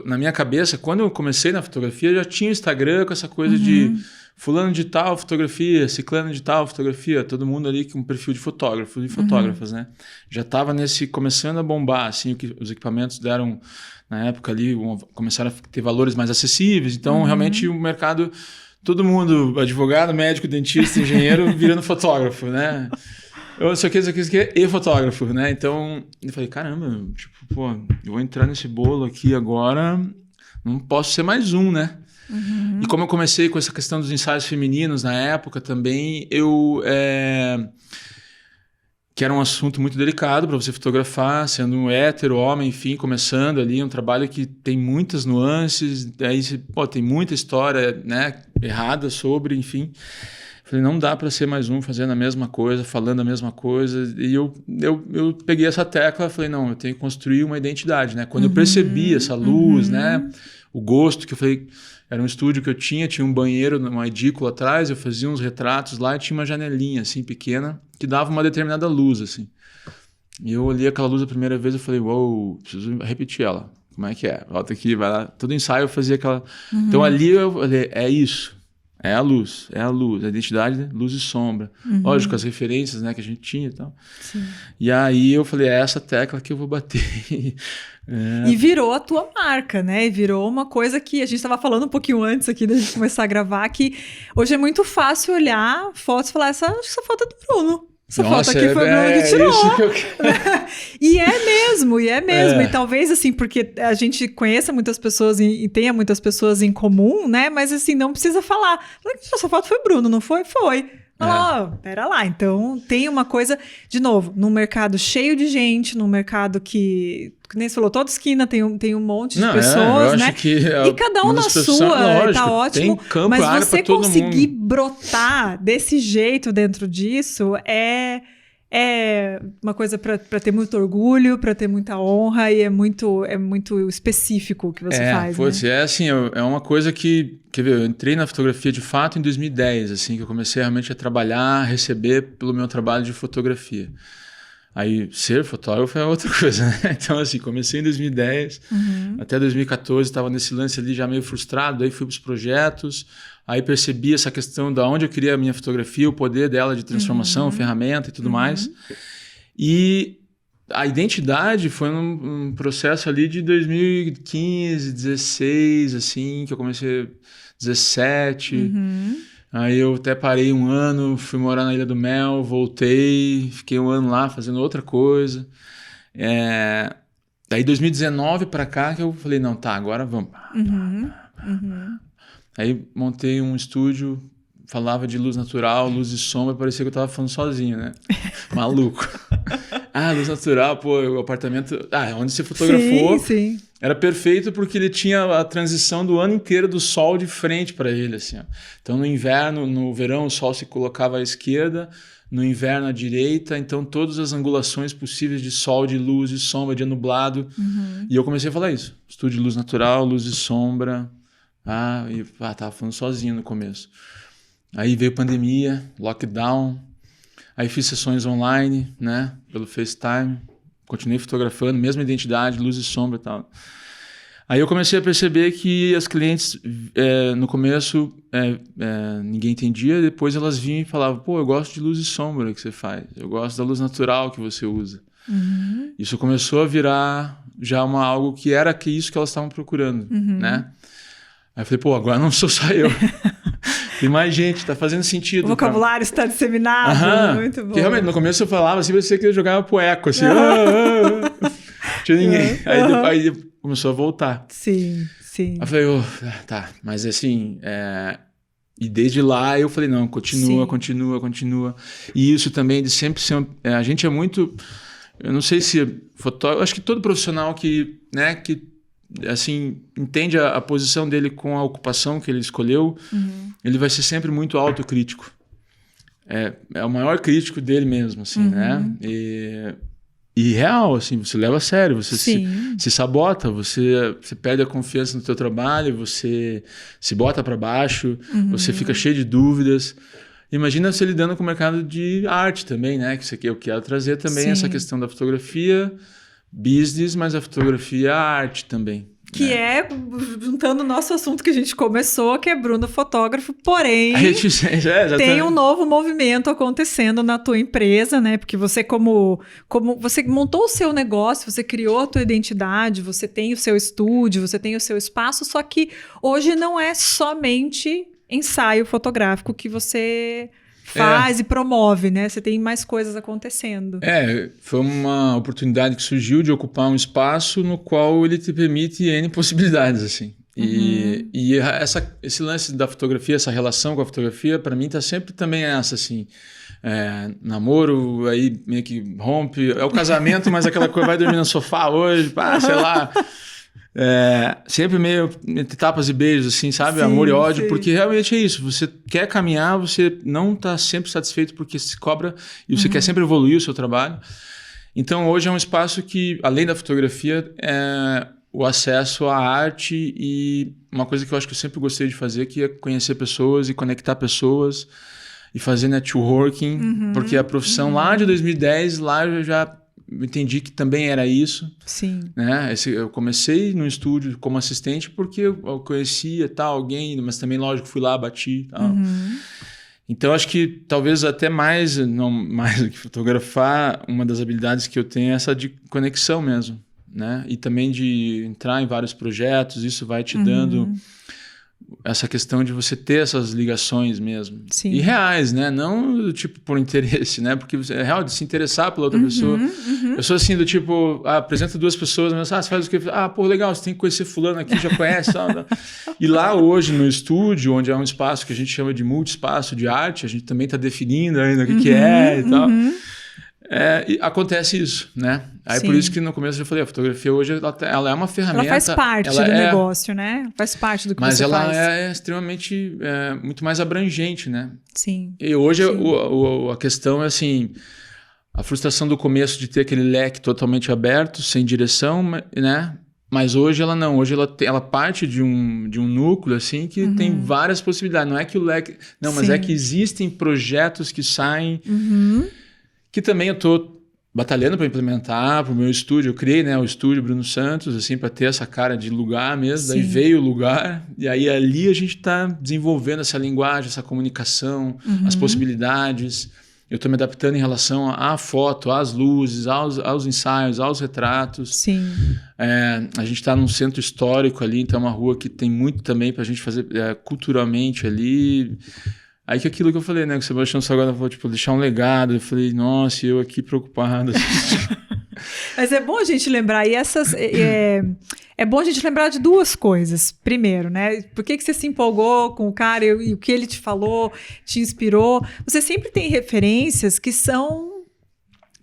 na minha cabeça, quando eu comecei na fotografia, eu já tinha o Instagram com essa coisa de fulano de tal fotografia, ciclano de tal fotografia, todo mundo ali com um perfil de fotógrafo e fotógrafas, né? Já estava começando a bombar, assim, os equipamentos deram, na época ali, começaram a ter valores mais acessíveis, então realmente o mercado... Todo mundo, advogado, médico, dentista, engenheiro, virando fotógrafo, né? Isso aqui, e fotógrafo, né? Então, eu falei, caramba, eu vou entrar nesse bolo aqui agora, não posso ser mais um, né? E como eu comecei com essa questão dos ensaios femininos na época também, que era um assunto muito delicado para você fotografar, sendo um hétero, homem, enfim, começando ali, um trabalho que tem muitas nuances, aí tem muita história, né, errada sobre, enfim. Falei, não dá para ser mais um fazendo a mesma coisa, falando a mesma coisa. E eu peguei essa tecla, falei, não, eu tenho que construir uma identidade, né? Quando eu percebi essa luz, né, o gosto, que eu falei... Era um estúdio que eu tinha um banheiro, uma edícula atrás, eu fazia uns retratos lá e tinha uma janelinha, assim, pequena, que dava uma determinada luz, assim. E eu olhei aquela luz a primeira vez e falei, uou, preciso repetir ela. Como é que é? Volta aqui, vai lá. Todo ensaio eu fazia aquela... Então ali eu falei, é isso. É a luz, a identidade, né? Luz e sombra. Lógico, as referências, né, que a gente tinha e tal. Sim. E aí eu falei, é essa tecla que eu vou bater. E virou a tua marca, né? E virou uma coisa que a gente estava falando um pouquinho antes aqui da gente começar a gravar, que hoje é muito fácil olhar fotos e falar, acho que essa foto é do Bruno. Essa foto aqui foi o Bruno que tirou. Isso que eu... E é mesmo. E talvez, assim, porque a gente conheça muitas pessoas e tenha muitas pessoas em comum, né? Mas, assim, não precisa falar. Essa foto foi Bruno, não foi? Foi. Pera lá. Então, tem uma coisa... De novo, num mercado cheio de gente, num mercado que nem você falou, toda esquina tem um monte de pessoas, né? E cada um na sua, tá ótimo. Tem campo, mas você conseguir mundo. Brotar desse jeito dentro disso é uma coisa para ter muito orgulho, para ter muita honra, e é muito específico o que você faz, né? É assim, é uma coisa que... Quer ver, eu entrei na fotografia de fato em 2010, assim, que eu comecei realmente a trabalhar, receber pelo meu trabalho de fotografia. Aí, ser fotógrafo é outra coisa, né? Então, assim, comecei em 2010, até 2014 estava nesse lance ali já meio frustrado, aí fui para os projetos, aí percebi essa questão de onde eu queria a minha fotografia, o poder dela de transformação, ferramenta e tudo mais. E a identidade foi um processo ali de 2015, 16, assim, que eu comecei 17... Aí eu até parei um ano, fui morar na Ilha do Mel, voltei, fiquei um ano lá fazendo outra coisa. Daí 2019 para cá que eu falei, não, tá, agora vamos. Aí montei um estúdio, falava de luz natural, luz e sombra, parecia que eu tava falando sozinho, né? Maluco. Luz natural, pô, o apartamento... onde você fotografou... Sim. Era perfeito porque ele tinha a transição do ano inteiro do sol de frente para ele, assim, ó. Então, no inverno, no verão, o sol se colocava à esquerda, no inverno à direita, então todas as angulações possíveis de sol, de luz, de sombra, de nublado. E eu comecei a falar isso. Estudo de luz natural, luz e sombra. Tava falando sozinho no começo. Aí veio pandemia, lockdown. Aí fiz sessões online, né? Pelo FaceTime. Continuei fotografando, mesma identidade, luz e sombra e tal. Aí eu comecei a perceber que as clientes, no começo, ninguém entendia, depois elas vinham e falavam, pô, eu gosto de luz e sombra que você faz, eu gosto da luz natural que você usa. Isso começou a virar já algo que era isso que elas estavam procurando, né? Aí eu falei, pô, agora não sou só eu. Tem mais gente, tá fazendo sentido. O vocabulário está disseminado, muito bom. Porque realmente, no começo eu falava assim, parecia que eu jogava pro eco, assim. Tinha ninguém. Aí começou a voltar. Sim. Aí eu falei, tá, mas assim... E desde lá eu falei, não, continua. E isso também de sempre ser... a gente é muito... Eu não sei se... Eu acho que todo profissional que assim, entende a posição dele com a ocupação que ele escolheu, ele vai ser sempre muito autocrítico. É o maior crítico dele mesmo, assim, né? E real, assim, você leva a sério, você se sabota, você perde a confiança no teu trabalho, você se bota para baixo, você fica cheio de dúvidas. Imagina você lidando com o mercado de arte também, né? Que isso aqui eu quero trazer também essa questão da fotografia, business, mas a fotografia, a arte também. Que juntando o nosso assunto que a gente começou, que é Bruno fotógrafo, porém tem um novo movimento acontecendo na tua empresa, né? Porque você como você montou o seu negócio, você criou a tua identidade, você tem o seu estúdio, você tem o seu espaço, só que hoje não é somente ensaio fotográfico que você faz e promove, né? Você tem mais coisas acontecendo. Foi uma oportunidade que surgiu de ocupar um espaço no qual ele te permite N possibilidades, assim. E esse lance da fotografia, essa relação com a fotografia, para mim tá sempre também essa, assim. Namoro, aí meio que rompe. É o casamento, mas aquela coisa, vai dormir no sofá hoje, sei lá... sempre meio entre tapas e beijos, assim, sabe? Amor e ódio, porque realmente é isso. Você quer caminhar, você não está sempre satisfeito porque se cobra e você quer sempre evoluir o seu trabalho. Então, hoje é um espaço que, além da fotografia, é o acesso à arte e uma coisa que eu acho que eu sempre gostei de fazer, que é conhecer pessoas e conectar pessoas e fazer networking, porque a profissão lá de 2010, lá eu já... entendi que também era isso. Sim. Né? Eu comecei no estúdio como assistente porque eu conhecia alguém, mas também, lógico, fui lá, bati. Tal. Então, acho que talvez até mais do que fotografar, uma das habilidades que eu tenho é essa de conexão mesmo. Né? E também de entrar em vários projetos, isso vai te dando... essa questão de você ter essas ligações mesmo. Sim. E reais, né? Não do tipo por interesse, né? Porque é real de se interessar pela outra pessoa. Eu sou assim do tipo, apresenta duas pessoas, mas você faz o quê? Pô, legal, você tem que conhecer fulano aqui, já conhece. Tal. E lá hoje no estúdio, onde é um espaço que a gente chama de multi-espaço de arte, a gente também está definindo ainda o que é e tal. E acontece isso, né? Aí por isso que no começo eu falei, a fotografia hoje ela é uma ferramenta... Ela faz parte do negócio, né? Faz parte do que você faz. Mas ela é extremamente, muito mais abrangente, né? Sim. E hoje a questão é assim, a frustração do começo de ter aquele leque totalmente aberto, sem direção, né? Mas hoje ela não, hoje ela parte de um núcleo assim que tem várias possibilidades. Não é que o leque... Não, mas é que existem projetos que saem... Que também eu estou batalhando para implementar para o meu estúdio. Eu criei, né, o estúdio Bruno Santos, assim, para ter essa cara de lugar mesmo. Daí veio o lugar, e aí ali a gente está desenvolvendo essa linguagem, essa comunicação, as possibilidades. Eu estou me adaptando em relação à foto, às luzes, aos ensaios, aos retratos. Sim. A gente está num centro histórico ali, então é uma rua que tem muito também para a gente fazer culturalmente ali. Aí que aquilo que eu falei, né? Que o Sebastião Salgado falou, tipo, deixar um legado. Eu falei, nossa, eu aqui preocupado. Mas é bom a gente lembrar, e essas... É bom a gente lembrar de duas coisas. Primeiro, né? Por que você se empolgou com o cara e o que ele te falou, te inspirou? Você sempre tem referências que são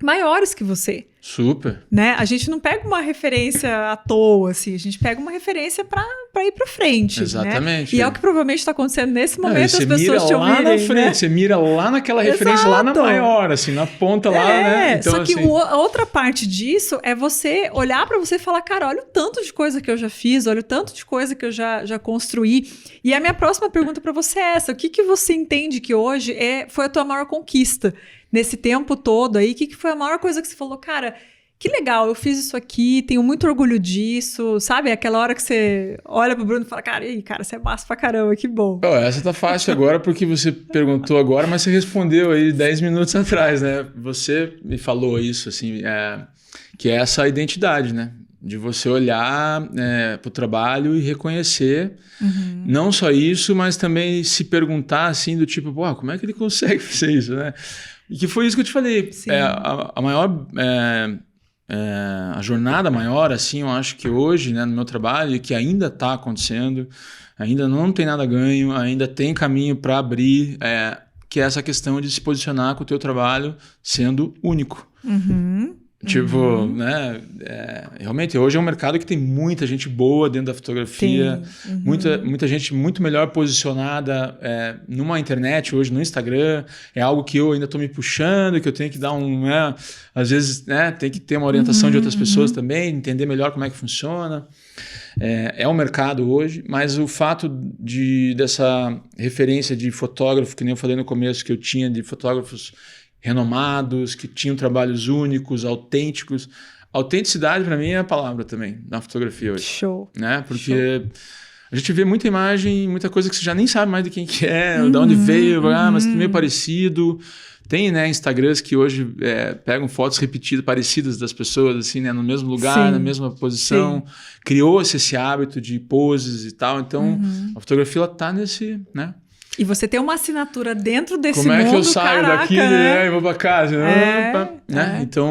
maiores que você. Super. Né? A gente não pega uma referência à toa, assim, a gente pega uma referência para ir para frente. Exatamente. Né? E é o que provavelmente está acontecendo nesse momento, as pessoas te ouvirem. Você mira lá na frente, né? Você mira lá naquela referência, lá na maior, assim, na ponta lá, né? Então, só que a outra parte disso é você olhar para você e falar, cara, olha o tanto de coisa que eu já fiz, olha o tanto de coisa que eu já construí. E a minha próxima pergunta para você é essa: o que você entende que hoje foi a tua maior conquista? Nesse tempo todo aí, o que foi a maior coisa que você falou? Cara, que legal, eu fiz isso aqui, tenho muito orgulho disso, sabe? Aquela hora que você olha pro Bruno e fala, cara, você é massa pra caramba, que bom. Essa tá fácil agora porque você perguntou agora, mas você respondeu aí 10 minutos atrás, né? Você me falou isso, assim, que é essa identidade, né? De você olhar pro trabalho e reconhecer, não só isso, mas também se perguntar, assim, do tipo, como é que ele consegue fazer isso, né? E que foi isso que eu te falei. A maior... a jornada maior, assim, eu acho que hoje, né, no meu trabalho, que ainda está acontecendo, ainda não tem nada ganho, ainda tem caminho para abrir, que é essa questão de se posicionar com o teu trabalho sendo único. Tipo, né? Realmente, hoje é um mercado que tem muita gente boa dentro da fotografia, muita gente muito melhor posicionada numa internet hoje, no Instagram. É algo que eu ainda estou me puxando, que eu tenho que dar às vezes, né, tem que ter uma orientação de outras pessoas também, entender melhor como é que funciona. É um mercado hoje, mas o fato dessa referência de fotógrafo, que nem eu falei no começo, que eu tinha de fotógrafos renomados, que tinham trabalhos únicos, autênticos. Autenticidade, para mim, é a palavra também na fotografia hoje. Show. Né? Porque a gente vê muita imagem, muita coisa que você já nem sabe mais de quem que é, de onde veio, mas é meio parecido. Tem, né, Instagrams que hoje pegam fotos repetidas, parecidas das pessoas, assim, né, no mesmo lugar, na mesma posição. Criou-se esse hábito de poses e tal. Então, a fotografia, ela tá nesse, né? E você tem uma assinatura dentro desse mundo, como é que eu saio daqui, né? E vou pra casa? Né? Então,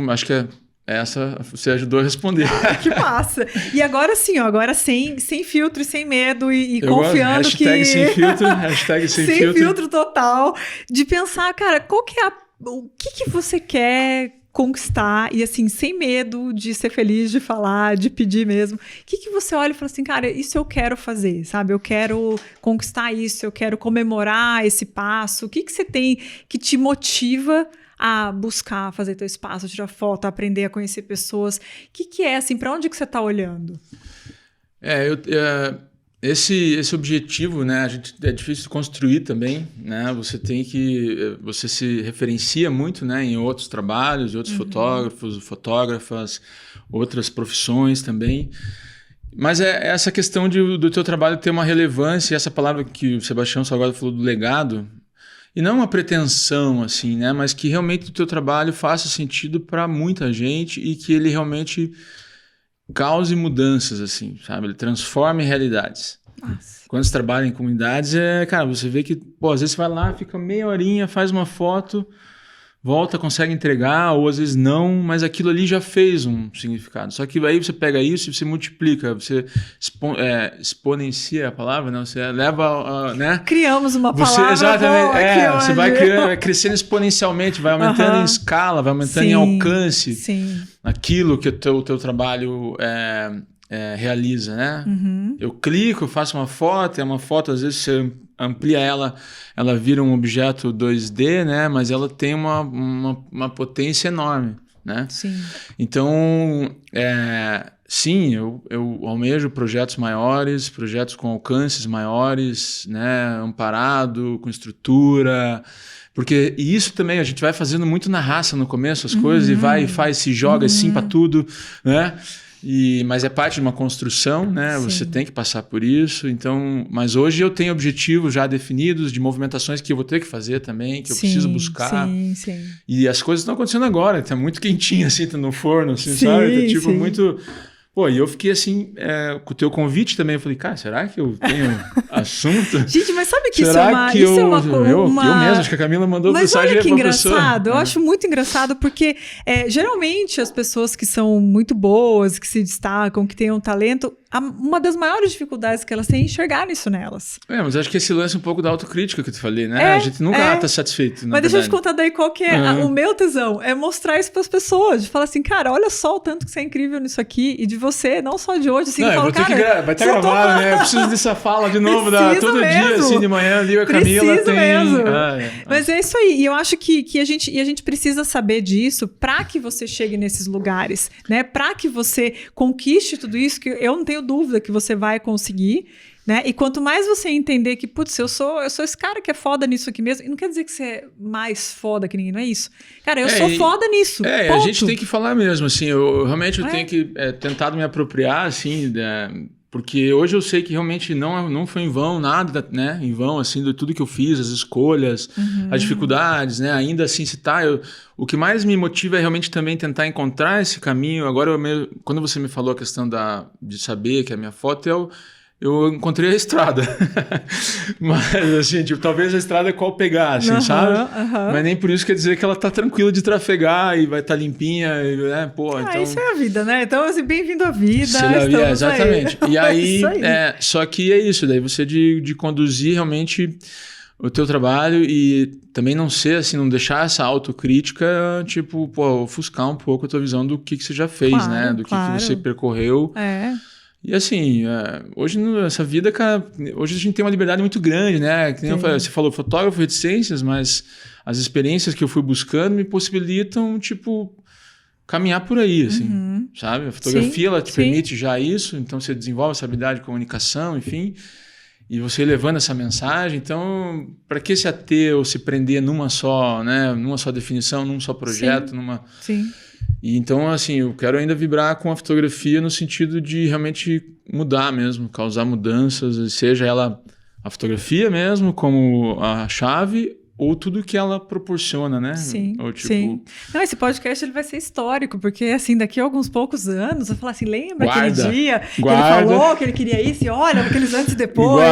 acho que essa você ajudou a responder. Que massa! E agora sim, agora sem filtro e sem medo e confiando gosto. que... Hashtag sem filtro. Sem filtro total. De pensar, cara, qual que é o que você quer conquistar e assim, sem medo de ser feliz, de falar, de pedir mesmo. O que você olha e fala assim, cara, isso eu quero fazer, sabe? Eu quero conquistar isso, eu quero comemorar esse passo. O que você tem que te motiva a buscar fazer teu espaço, tirar foto, aprender a conhecer pessoas? O que é assim, para onde que você está olhando? Esse objetivo, né, é difícil de construir também, né? Você se referencia muito, né, em outros trabalhos, outros fotógrafos, fotógrafas, outras profissões também. Mas é essa questão do teu trabalho ter uma relevância, essa palavra que o Sebastião Salgado falou do legado, e não uma pretensão, assim, né, mas que realmente o teu trabalho faça sentido para muita gente e que ele realmente cause mudanças, assim, sabe? Ele transforma em realidades. Nossa. Quando você trabalha em comunidades, cara, você vê que, às vezes você vai lá, fica meia horinha, faz uma foto, volta, consegue entregar, ou às vezes não, mas aquilo ali já fez um significado. Só que aí você pega isso e você multiplica, você exponencia a palavra, né? Você leva, né? Criamos uma palavra. Exatamente. Você vai crescendo exponencialmente, vai aumentando em escala, vai aumentando em alcance. Sim. Aquilo que o teu trabalho realiza, né? Eu clico, eu faço uma foto, uma foto, às vezes você amplia ela vira um objeto 2D, né? Mas ela tem uma potência enorme, né? Sim. Então, sim, eu almejo projetos maiores, projetos com alcances maiores, né? Amparado, com estrutura. Porque isso também, a gente vai fazendo muito na raça no começo, as coisas, e vai e faz, se joga assim para tudo, né? Mas é parte de uma construção, né? Sim. Você tem que passar por isso. Então, mas hoje eu tenho objetivos já definidos de movimentações que eu vou ter que fazer também, que eu preciso buscar. Sim. E as coisas estão acontecendo agora, tá muito quentinho assim, tá no forno, assim, sabe? Tá tipo muito... E eu fiquei assim, com o teu convite também, eu falei, cara, será que eu tenho assunto? Gente, mas sabe que será isso é uma... Eu mesmo, acho que a Camila mandou mensagem olha que pra engraçado, pessoa. Eu acho muito engraçado, porque geralmente as pessoas que são muito boas, que se destacam, que têm um talento, uma das maiores dificuldades que elas têm é enxergar isso nelas. Mas acho que esse lance é um pouco da autocrítica que eu te falei, né? A gente nunca tá satisfeito, Mas deixa eu te contar daí qual que é o meu tesão. É mostrar isso pras pessoas. De falar assim, cara, olha só o tanto que você é incrível nisso aqui. E de você, não só de hoje. Assim, não, eu vou ter que vai estar gravado, né? Eu preciso dessa fala de novo, todo dia, assim, de manhã, ali a Camila Preciso tem... mesmo. Mas é isso aí. E eu acho que a gente precisa saber disso pra que você chegue nesses lugares, né? Pra que você conquiste tudo isso, que eu não tenho dúvida que você vai conseguir, né? E quanto mais você entender que, putz, eu sou esse cara que é foda nisso aqui mesmo, e não quer dizer que você é mais foda que ninguém, não é isso. Cara, eu sou foda nisso. A gente tem que falar mesmo, assim, eu realmente tenho que tentado me apropriar, assim, porque hoje eu sei que realmente não foi em vão nada, né? Em vão, assim, de tudo que eu fiz, as escolhas, as dificuldades, né? Ainda assim, o que mais me motiva é realmente também tentar encontrar esse caminho. Agora, quando você me falou a questão de saber que a minha foto eu encontrei a estrada. Mas, assim, tipo, talvez a estrada é qual pegar, assim, sabe? Mas nem por isso quer dizer que ela tá tranquila de trafegar e vai estar limpinha, né? Pô, então... isso é a vida, né? Então, assim, bem-vindo à vida. Exatamente. Aí. E aí, só que é isso, daí você de conduzir realmente o teu trabalho e também não ser, assim, não deixar essa autocrítica, tipo, ofuscar um pouco a tua visão do que você já fez, né? Do que você percorreu. E assim, hoje essa vida, cara, hoje a gente tem uma liberdade muito grande, né? Que nem você falou, fotógrafo, reticências, mas as experiências que eu fui buscando me possibilitam, tipo, caminhar por aí, assim, sabe? A fotografia, ela te permite já isso, então você desenvolve essa habilidade de comunicação, enfim, e você levando essa mensagem. Então, para que se ater ou se prender numa só, né? Numa só definição, num só projeto, Sim. E então, assim, eu quero ainda vibrar com a fotografia no sentido de realmente mudar mesmo, causar mudanças, seja ela a fotografia mesmo como a chave ou tudo que ela proporciona, né? Sim, ou, tipo... sim. Não, esse podcast ele vai ser histórico, porque assim, daqui a alguns poucos anos, eu vou falar assim, lembra aquele dia que ele falou que ele queria isso? E olha, aqueles antes e depois.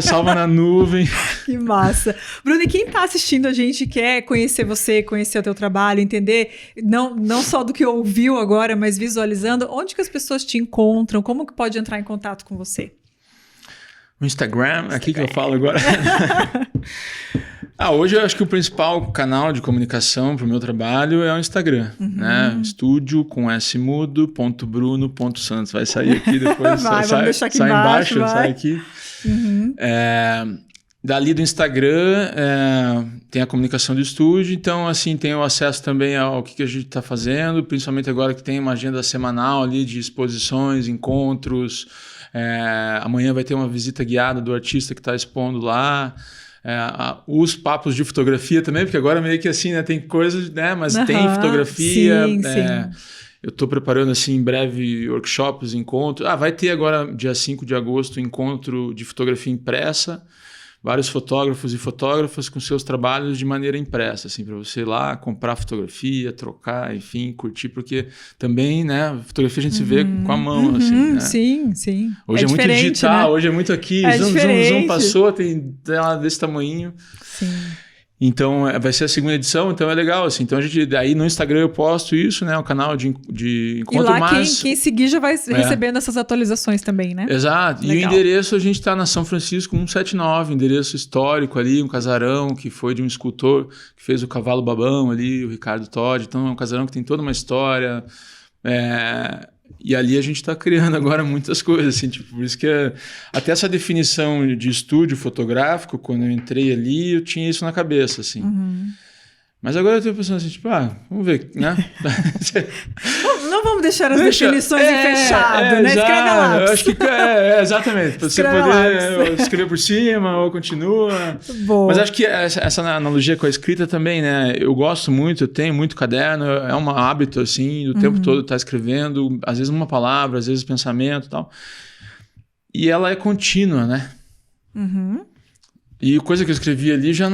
Salva na nuvem. Que massa. Bruno, e quem tá assistindo a gente quer conhecer você, conhecer o teu trabalho, entender não só do que ouviu agora, mas visualizando, onde que as pessoas te encontram, como que pode entrar em contato com você? O Instagram, aqui que eu falo agora. Hoje eu acho que o principal canal de comunicação para o meu trabalho é o Instagram, né? Estúdio com smudo.bruno.santos. Vai sair aqui depois. Vamos deixar aqui sai embaixo. Sai aqui. Dali do Instagram tem a comunicação do estúdio, então assim tem o acesso também ao que a gente está fazendo, principalmente agora que tem uma agenda semanal ali de exposições, encontros. Amanhã vai ter uma visita guiada do artista que está expondo lá. Os papos de fotografia também, porque agora meio que assim, né, tem coisas, né, mas tem fotografia. Sim. Eu estou preparando assim em breve workshops, encontros. Vai ter agora, dia 5 de agosto, encontro de fotografia impressa. Vários fotógrafos e fotógrafas com seus trabalhos de maneira impressa, assim, para você ir lá comprar fotografia, trocar, enfim, curtir, porque também, né, fotografia a gente se vê com a mão, assim, né? Sim. Hoje é muito digital, né? Hoje é muito aqui, zoom, passou, tem ela desse tamanhinho. Sim. Então, vai ser a segunda edição, então é legal, assim. Então, aí no Instagram eu posto isso, né? O canal de encontro. E lá quem seguir já vai recebendo essas atualizações também, né? Exato. Legal. E o endereço, a gente está na São Francisco 179, endereço histórico ali, um casarão que foi de um escultor que fez o Cavalo Babão ali, o Ricardo Todd. Então, é um casarão que tem toda uma história. E ali a gente está criando agora muitas coisas, assim, tipo, por isso que até essa definição de estúdio fotográfico, quando eu entrei ali, eu tinha isso na cabeça, assim. Mas agora eu estou pensando assim, tipo, vamos ver, né? Não vamos deixar as definições fechadas, né? Escreve lá. Eu acho que exatamente. Para você poder escrever por cima ou continua. Bom. Mas acho que essa analogia com a escrita também, né? Eu gosto muito, eu tenho muito caderno, é um hábito, assim, o tempo todo estar escrevendo, às vezes uma palavra, às vezes pensamento e tal. E ela é contínua, né? E coisa que eu escrevi ali já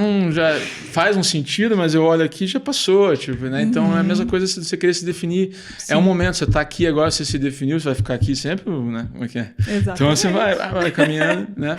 faz um sentido, mas eu olho aqui e já passou, tipo, né? Então é a mesma coisa se você querer se definir. Sim. É um momento, você tá aqui agora, você se definiu, você vai ficar aqui sempre, né? Como é que é? Exatamente. Então você vai caminhando, né?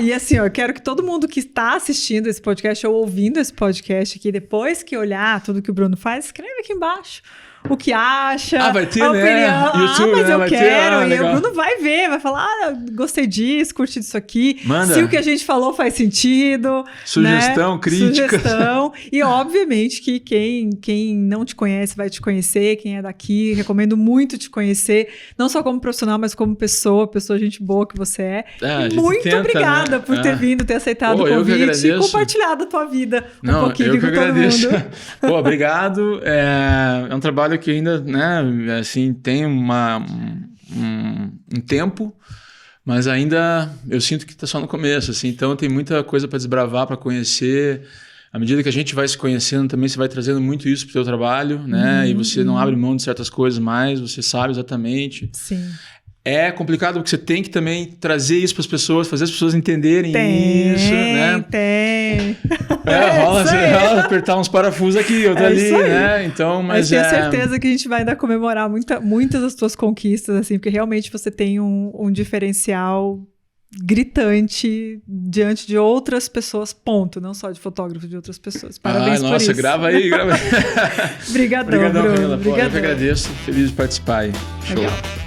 E assim, eu quero que todo mundo que está assistindo esse podcast ou ouvindo esse podcast aqui, depois que olhar tudo que o Bruno faz, escreve aqui embaixo. o que acha. Ah, vai ter, a né? opinião. YouTube, mas né? eu Vai ter, quero. E legal. o Bruno vai ver, vai falar, gostei disso, curti disso aqui. Manda. Se o que a gente falou faz sentido. Sugestão, né? crítica. Sugestão. E obviamente que quem não te conhece vai te conhecer, quem é daqui, recomendo muito te conhecer, não só como profissional, mas como pessoa gente boa que você é. A gente Muito tenta, obrigada né? por ter vindo, ter aceitado o eu que convite e agradeço. compartilhado a tua vida Não, pouquinho eu que com todo agradeço. mundo. Pô, obrigado. É um trabalho que ainda, né, assim, tem um tempo, mas ainda eu sinto que está só no começo, assim, então tem muita coisa para desbravar, para conhecer. À medida que a gente vai se conhecendo, também você vai trazendo muito isso para o teu trabalho, né? E você não abre mão de certas coisas mais, você sabe exatamente. Sim. É complicado porque você tem que também trazer isso para as pessoas, fazer as pessoas entenderem isso, né? Rola apertar uns parafusos aqui, outro ali, né? Então, mas tenho certeza que a gente vai ainda comemorar muitas das tuas conquistas, assim, porque realmente você tem um diferencial gritante diante de outras pessoas, ponto, não só de fotógrafos, de outras pessoas. Parabéns por isso. Grava aí. Obrigadão, Obrigadão, Bruno. Camila. Pô, eu que agradeço, feliz de participar aí. Show. Legal.